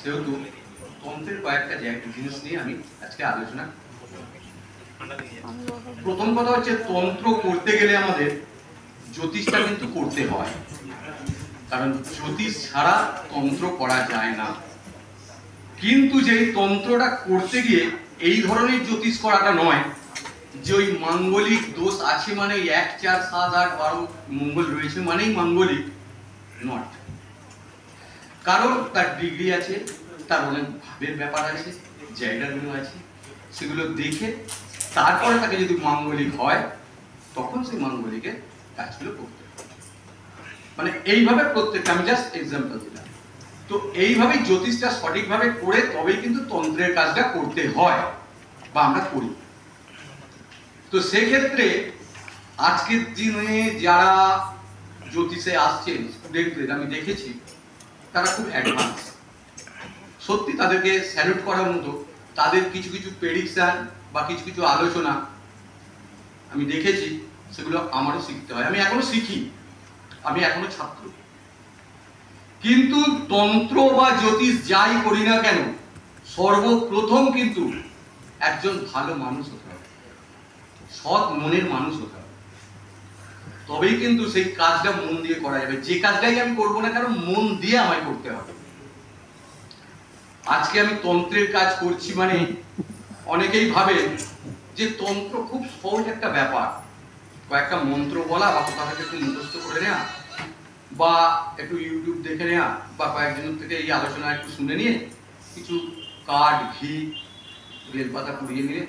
সেহেতু তন্ত্রের কয়েকটা জিনিস নিয়ে আমি আজকে আলোচনা। প্রথম কথা হচ্ছে, তন্ত্র করতে গেলে আমাদের জ্যোতিষটা কিন্তু করতে হয়, কারণ জ্যোতিষ ছাড়া তন্ত্র করা যায় না। কিন্তু যেই তন্ত্রটা করতে গিয়ে এই ধরনের জ্যোতিষ করাটা নয় যে ওই মাঙ্গলিক দোষ আছে মানে 1 4 7 8 12 মঙ্গল রয়েছে মানেই মাঙ্গলিক নট। কারণ তার ডিগ্রি আছে, তার অনেক ভাবের ব্যাপার আছে, জায়গাগুলো আছে, সেগুলো দেখে তারপরে তাকে যদি মাঙ্গলিক হয় তখন সেই মাঙ্গলিকের কাজগুলো করতে হবে। মানে এইভাবে প্রত্যেকটা, আমি জাস্ট এক্সাম্পল দিলাম। তো এইভাবে জ্যোতিষটা সঠিকভাবে করে তবেই কিন্তু তন্ত্রের কাজটা করতে হয় বা আমরা করি। তো সেক্ষেত্রে আজকের দিনে যারা জ্যোতিষে আসছেন স্টুডেন্টদের আমি দেখেছি তারা খুব অ্যাডভান্স, সত্যি তাদেরকে স্যালুট করার মতো। তাদের কিছু কিছু প্রেডিকশন বা কিছু কিছু আলোচনা আমি দেখেছি, সেগুলো আমারও শিখতে হয়। আমি এখনো শিখি, আমি এখনো ছাত্র। কিন্তু তন্ত্র বা জ্যোতিষ যাই করি না কেন, সর্বপ্রথম কিন্তু একজন ভালো মানুষ হতে হবে, সৎ মনের মানুষ হতে হবে, তবেই কিন্তু সেই কাজটা মন দিয়ে করা যাবে। যে কাজটাই আমি করবো না কেন মন দিয়ে আমায় করতে হবে। আজকে আমি তন্ত্রের কাজ করছি মানে অনেকেই ভাবে যে তন্ত্র খুব সহজ একটা ব্যাপার, কয়েকটা মন্ত্র বলা বা কোথা থেকে একটু মুখস্থ করে নেওয়া বা একটু ইউটিউব দেখে নেওয়া বা কয়েকজনের থেকে এই আলোচনা একটু শুনে নিয়ে কিছু কাঠ ঘি বেলপাতা পুড়িয়ে নিয়ে